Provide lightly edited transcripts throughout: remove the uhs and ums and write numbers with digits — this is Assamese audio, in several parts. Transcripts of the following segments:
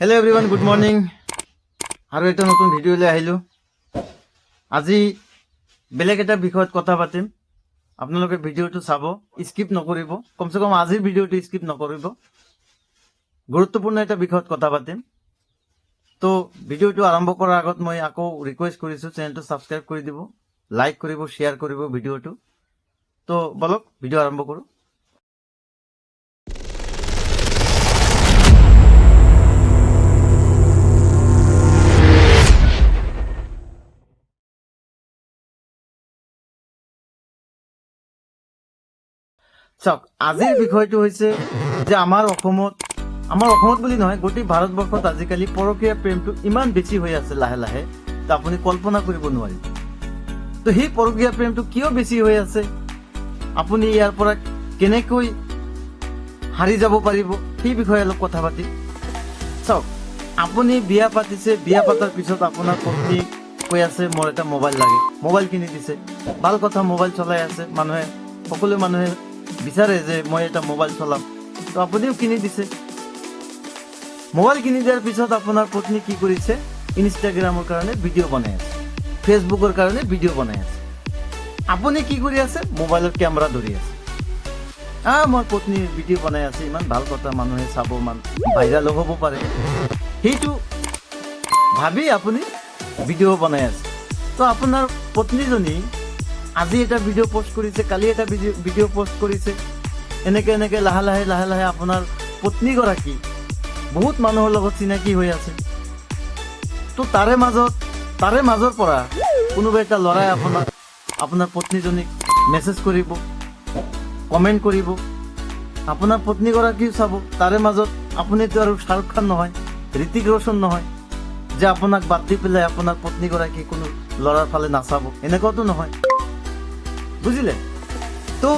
Hello' everyone, good morning. আৰু এটা নতুন ভিডিঅ'লৈ আহিলোঁ। আজি বেলেগ এটা বিষয়ত কথা পাতিম। আপোনালোকে ভিডিঅ'টো চাব, স্কিপ নকৰিব। কমচে কম আজিৰ ভিডিঅ'টো স্কিপ নকৰিব। গুৰুত্বপূৰ্ণ এটা বিষয়ত কথা পাতিম। তো ভিডিঅ'টো আৰম্ভ কৰাৰ আগত মই আকৌ ৰিকুৱেষ্ট কৰিছোঁ, চেনেলটো ছাবস্ক্ৰাইব কৰি দিব, লাইক কৰিব, শ্বেয়াৰ কৰিব ভিডিঅ'টো। তো বলক ভিডিঅ' আৰম্ভ কৰোঁ। চাওক, আজিৰ বিষয়টো হৈছে যে আমাৰ অসমত বুলি নহয়, গোটেই ভাৰতবৰ্ষত আজিকালি পৰকীয়া প্ৰেমটো ইমান বেছি হৈ আছে লাহে লাহে, তো আপুনি কল্পনা কৰিব নোৱাৰিব। তো সেই পৰকীয়া প্ৰেমটো কিয় বেছি হৈ আছে, আপুনি ইয়াৰ পৰা কেনেকৈ হাৰি যাব পাৰিব, সেই বিষয়ে অলপ কথা পাতিম। চাওক, আপুনি বিয়া পাতিছে, বিয়া পতাৰ পিছত আপোনাৰ পত্নী কৈ আছে মোৰ এটা মোবাইল লাগে, মোবাইল কিনি দিছে। ভাল কথা, মোবাইল চলাই আছে, সকলো মানুহে বিচাৰে যে মই এটা মোবাইল চলাম, তো আপুনিও কিনি দিছে। মোবাইল কিনি দিয়াৰ পিছত আপোনাৰ পত্নী কি কৰিছে, ইনষ্টাগ্ৰামৰ কাৰণে ভিডিঅ' বনাই আছে, ফেচবুকৰ কাৰণে ভিডিঅ' বনাই আছে। আপুনি কি কৰি আছে, মোবাইলৰ কেমেৰা ধৰি আছে। মোৰ পত্নী ভিডিঅ' বনাই আছে, ইমান ভাল কথা, মানুহে চাব, ভাইৰালো হ'ব পাৰে, সেইটো ভাবি আপুনি ভিডিঅ' বনাই আছে। তো আপোনাৰ পত্নীজনী আজি এটা ভিডিঅ' পোষ্ট কৰিছে, কালি এটা ভিডিঅ' পোষ্ট কৰিছে, এনেকে লাহে লাহে আপোনাৰ পত্নীগৰাকী বহুত মানুহৰ লগত চিনাকি হৈ আছে। তো তাৰে মাজৰ পৰা কোনোবা এটা ল'ৰাই আপোনাৰ পত্নীজনীক মেছেজ কৰিব, কমেণ্ট কৰিব, আপোনাৰ পত্নীগৰাকীও চাব। তাৰে মাজত আপুনিতো আৰু শ্বাহৰুখ খান নহয়, ঋতিক ৰোশন নহয় যে আপোনাক বাদ দি পেলাই আপোনাৰ পত্নীগৰাকী কোনো ল'ৰাৰ ফালে নাচাব, এনেকুৱাতো নহয়, বুজিলে? তো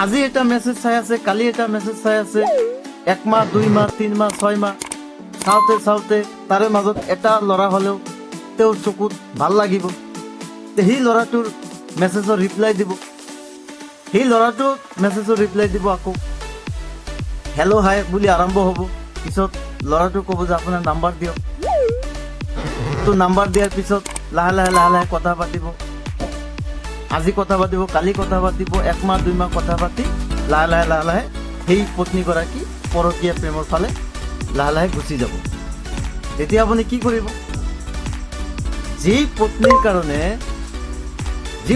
আজি এটা মেছেজ চাই আছে, কালি এটা মেছেজ চাই আছে, 1 মাহ 2 মাহ 3 মাহ 6 মাহ চাওঁতে তাৰে মাজত এটা ল'ৰা হ'লেও তেওঁৰ চকুত ভাল লাগিব, সেই ল'ৰাটোৰ মেছেজৰ ৰিপ্লাই দিব, আকৌ হেল্ল' হাই বুলি আৰম্ভ হ'ব। পিছত ল'ৰাটো ক'ব যে আপোনাৰ নাম্বাৰ দিয়ক। তো নাম্বাৰ দিয়াৰ পিছত লাহে লাহে কথা পাতিব। আজি কথা পাতিব, কালি কথা পাতিব, 1 মাহ 2 মাহ কথা পাতি লাহে লাহে সেই পত্নীগৰাকী পৰকীয়া প্ৰেমৰ ফালে লাহে লাহে গুচি যাব। তেতিয়া আপুনি কি কৰিব? যি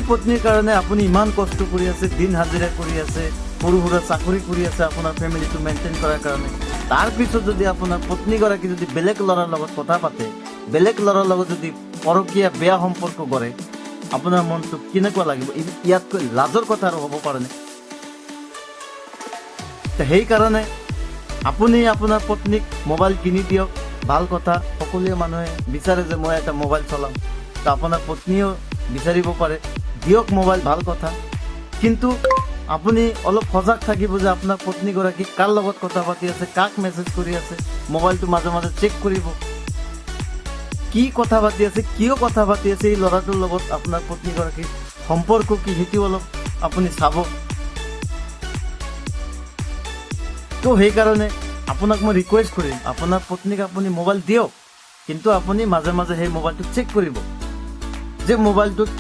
পত্নীৰ কাৰণে আপুনি ইমান কষ্ট কৰি আছে, দিন হাজিৰা কৰি আছে, সৰু সুৰা চাকৰি কৰি আছে আপোনাৰ ফেমিলিটো মেইনটেইন কৰাৰ কাৰণে, তাৰপিছত যদি আপোনাৰ পত্নীগৰাকী যদি বেলেগ ল'ৰাৰ লগত কথা পাতে, বেলেগ ল'ৰাৰ লগত যদি পৰকীয়া বেয়া সম্পৰ্ক কৰে, আপোনাৰ মনটো কেনেকুৱা লাগিব? ইয়াতকৈ লাজৰ কথা আৰু হ'ব পাৰেনে? সেইকাৰণে আপুনি আপোনাৰ পত্নীক মোবাইল কিনি দিয়ক, ভাল কথা। সকলোৱে মানুহে বিচাৰে যে মই এটা মোবাইল চলাম, তো আপোনাৰ পত্নীয়েও বিচাৰিব পাৰে, দিয়ক মোবাইল, ভাল কথা। কিন্তু আপুনি অলপ সজাগ থাকিব যে আপোনাৰ পত্নীগৰাকী কাৰ লগত কথা পাতি আছে, কাক মেছেজ কৰি আছে, মোবাইলটো মাজে মাজে চেক কৰিব, কি কথা পাতি আছে, কিয় কথা পাতি আছে, এই ল'ৰাটোৰ লগত আপোনাৰ পত্নীগৰাকীৰ সম্পৰ্ক কি, সেইটো অলপ আপুনি চাব। তো সেইকাৰণে আপোনাক মই ৰিকুৱেষ্ট কৰিম, আপোনাৰ পত্নীক আপুনি মোবাইল দিয়ক, কিন্তু আপুনি মাজে মাজে সেই মোবাইলটো চেক কৰিব যে মোবাইলটোত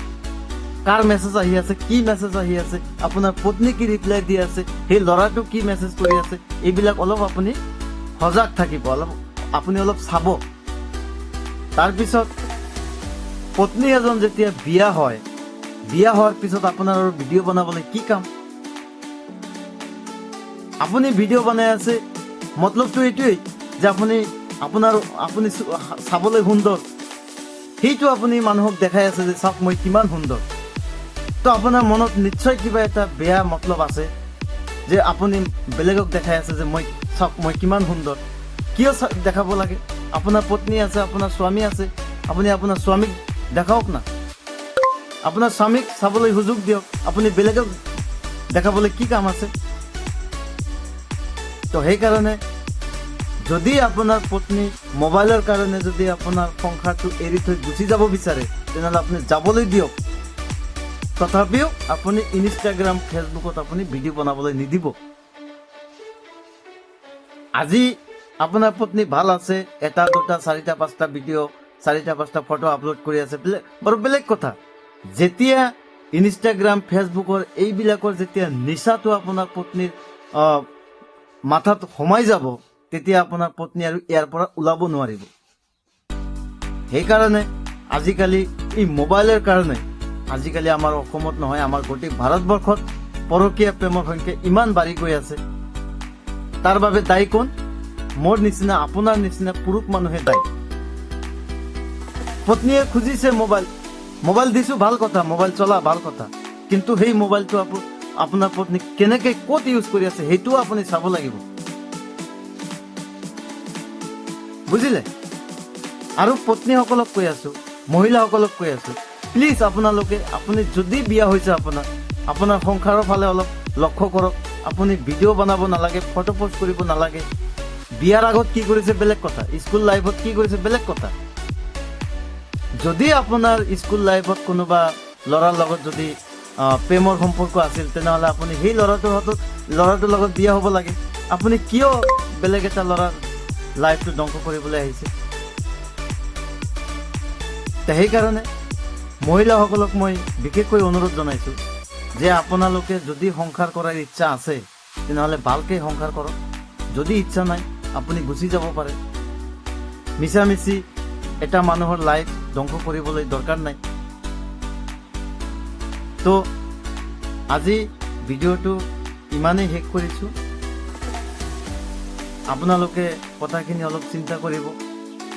কাৰ মেছেজ আহি আছে, কি মেছেজ আহি আছে, আপোনাৰ পত্নী কি ৰিপ্লাই দি আছে, সেই ল'ৰাটো কি মেছেজ কৰি আছে, এইবিলাক অলপ আপুনি সজাগ থাকিব, আপুনি অলপ চাব। তাৰপিছত পত্নী এজন যেতিয়া বিয়া হোৱাৰ পিছত আপোনাৰ আৰু ভিডিঅ' বনাবলৈ কি কাম? আপুনি ভিডিঅ' বনাই আছে, মতলবটো এইটোৱেই যে আপুনি চাবলৈ সুন্দৰ, সেইটো আপুনি মানুহক দেখাই আছে যে চাওক মই কিমান সুন্দৰ। তো আপোনাৰ মনত নিশ্চয় কিবা এটা বেয়া মতলব আছে যে আপুনি বেলেগক দেখাই আছে যে চাওক মই কিমান সুন্দৰ। কিয় দেখাব লাগে? আপোনাৰ পত্নী আছে, আপোনাৰ স্বামী আছে, আপুনি আপোনাৰ স্বামীক দেখাওক না, আপোনাৰ স্বামীক চাবলৈ সুযোগ দিয়ক, আপুনি বেলেগক দেখাবলৈ কি কাম আছে? তো সেইকাৰণে যদি আপোনাৰ পত্নী মোবাইলৰ কাৰণে যদি আপোনাৰ সংসাৰটো এৰি থৈ গুচি যাব বিচাৰে, তেনেহ'লে আপুনি যাবলৈ দিয়ক। তথাপিও আপুনি ইনষ্টাগ্ৰাম, ফেচবুকত আপুনি ভিডিঅ' বনাবলৈ নিদিব। আজি আপোনাৰ পত্নী ভাল আছে, এটা দুটা চাৰিটা পাঁচটা ভিডিঅ' চাৰিটা পাঁচটা ফটো আপলোড কৰি আছে, বাৰু বেলেগ কথা। যেতিয়া ইনষ্টাগ্ৰাম ফেচবুকৰ এইবিলাকৰ যেতিয়া নিচাটো আপোনাৰ পত্নীৰ মাথাত সোমাই যাব, তেতিয়া আপোনাৰ পত্নী আৰু ইয়াৰ পৰা ওলাব নোৱাৰিব। সেইকাৰণে আজিকালি এই মোবাইলৰ কাৰণে আজিকালি আমাৰ অসমত নহয়, আমাৰ গোটেই ভাৰতবৰ্ষত পৰকীয়া প্ৰেমৰ সংখ্যা ইমান বাঢ়ি গৈ আছে। তাৰ বাবে দায়ী কোন? মোৰ নিচিনা আপোনাৰ নিচিনা পুৰুষ মানুহে দায়ী। পত্নীয়ে খুজিছে মোবাইল দিছো, ভাল কথা, মোবাইল চলা ভাল কথা, কিন্তু সেই মোবাইলটো আপোনাৰ পত্নী কেনেকে ক'ত ইউজ কৰি আছে সেইটোও আপুনি চাব লাগিব, বুজিলে? আৰু পত্নীসকলক কৈ আছো, মহিলাসকলক কৈ আছো, প্লিজ আপুনি যদি বিয়া হৈছে আপোনাৰ সংসাৰৰ ফালে অলপ লক্ষ্য কৰক। আপুনি ভিডিঅ' বনাব নালাগে, ফটো পোষ্ট কৰিব নালাগে। বিয়াৰ আগত কি কৰিছে বেলেগ কথা, স্কুল লাইফত কি কৰিছে বেলেগ কথা। যদি আপোনাৰ স্কুল লাইফত কোনোবা ল'ৰাৰ লগত যদি প্ৰেমৰ সম্পৰ্ক আছিল, তেনেহ'লে আপুনি সেই ল'ৰাটোৰ লগত বিয়া হ'ব লাগে। আপুনি কিয় বেলেগ এটা ল'ৰাৰ লাইফটো ধ্বংস কৰিবলৈ আহিছে? সেইকাৰণে মহিলাসকলক মই বিশেষকৈ অনুৰোধ জনাইছোঁ যে আপোনালোকে যদি সংসাৰ কৰাৰ ইচ্ছা আছে, তেনেহ'লে ভালকৈ সংসাৰ কৰক। যদি ইচ্ছা নাই, আপুনি গুচি যাব পাৰে। মিছামিছি এটা মানুহৰ লাইফ ধ্বংস কৰিবলৈ দৰকাৰ নাই। তো আজি ভিডিঅ'টো ইমানেই শেষ কৰিছোঁ। আপোনালোকে কথাখিনি অলপ চিন্তা কৰিব।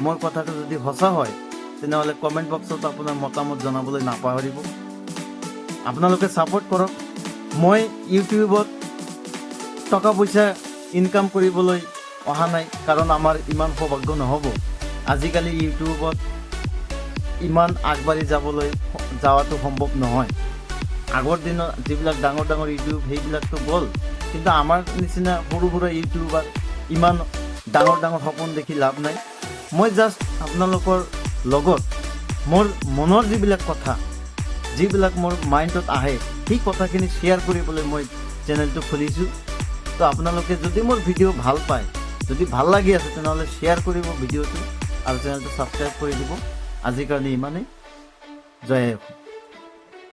মোৰ কথাটো যদি সঁচা হয়, তেনেহ'লে কমেণ্ট বক্সত আপোনাৰ মতামত জনাবলৈ নাপাহৰিব। আপোনালোকে ছাপোৰ্ট কৰক। মই ইউটিউবত টকা পইচা ইনকাম কৰিবলৈ অহা নাই, কাৰণ আমাৰ ইমান সৌভাগ্য নহ'ব। আজিকালি ইউটিউবত ইমান আগবাঢ়ি যাৱাটো সম্ভৱ নহয়। আগৰ দিনত যিবিলাক ডাঙৰ ডাঙৰ ইউটিউব সেইবিলাকতো গ'ল, কিন্তু আমাৰ নিচিনা সৰু সুৰা ইউটিউবাৰ ইমান ডাঙৰ ডাঙৰ সপোন দেখি লাভ নাই। মই জাষ্ট আপোনালোকৰ লগত মোৰ মনৰ যিবিলাক মোৰ মাইণ্ডত আহে, সেই কথাখিনি শ্বেয়াৰ কৰিবলৈ মই চেনেলটো খুলিছোঁ। তো আপোনালোকে যদি মোৰ ভিডিঅ' ভাল পায়, যদি ভাল লাগি আছে, তেনেহ'লে শ্বেয়াৰ কৰিব ভিডিঅ'টো আৰু চেনেলটো ছাবস্ক্ৰাইব কৰি দিব। আজিৰ কাৰণে ইমানেই। জয়